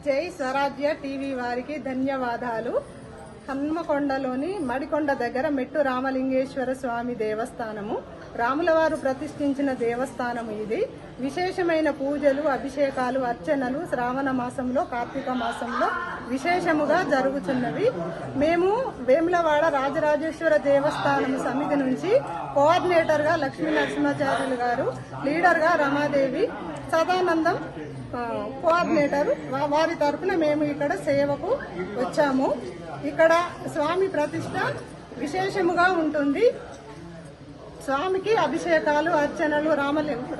జై స్వరాజ్య టీవీ వారికి ధన్యవాదాలు. హన్మకొండలోని మడికొండ దగ్గర మెట్టు రామలింగేశ్వర స్వామి దేవస్థానము, రాములవారు ప్రతిష్ఠించిన దేవస్థానము. ఇది విశేషమైన పూజలు, అభిషేకాలు, అర్చనలు శ్రావణ మాసంలో, కార్తీక మాసంలో విశేషముగా జరుగుతున్నవి. మేము వేములవాడ రాజరాజేశ్వర దేవస్థానం సమితి నుంచి కోఆర్డినేటర్ గా లక్ష్మీ నరసింహాచార్యులు గారు, లీడర్ గా రమాదేవి, సదానందం కోఆర్డినేటర్, వారి తరఫున మేము ఇక్కడ సేవకు వచ్చాము. ఇక్కడ స్వామి ప్రతిష్ట విశేషముగా ఉంటుంది. స్వామికి అభిషేకాలు, అర్చనలు,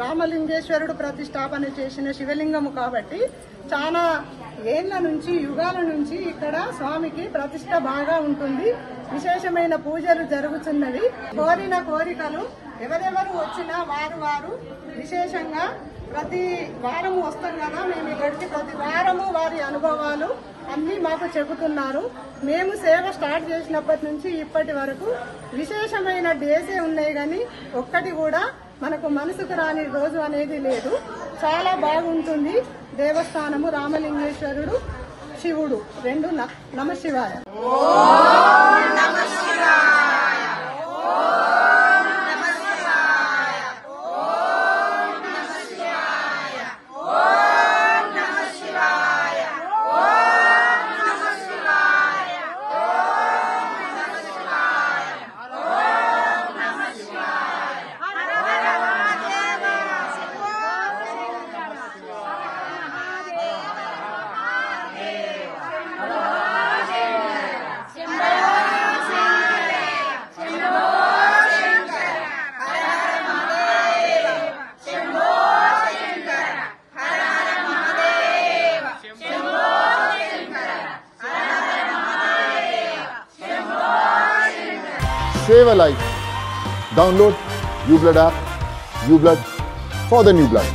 రామలింగేశ్వరుడు ప్రతిష్టాపన చేసిన శివలింగము కాబట్టి చాలా ఏళ్ల నుంచి, యుగాల నుంచి ఇక్కడ స్వామికి ప్రతిష్ట బాగా ఉంటుంది. విశేషమైన పూజలు జరుగుతున్నవి. కోరిన కోరికలు ఎవరెవరు వచ్చినా వారు విశేషంగా ప్రతి వారము వస్తాం కదా, మేము ఇక్కడికి ప్రతి వారము వారి అనుభవాలు అన్ని మాకు చెబుతున్నారు. మేము సేవ స్టార్ట్ చేసినప్పటి నుంచి ఇప్పటి వరకు విశేషమైన డేసే ఉన్నాయి, కానీ ఒక్కటి కూడా మనకు మనసుకు రాని రోజు అనేది లేదు. చాలా బాగుంటుంది దేవస్థానము. రామలింగేశ్వరుడు, శివుడు రెండు. నమ శివాయ. Save a life. Download uBlood app. uBlood for the new blood.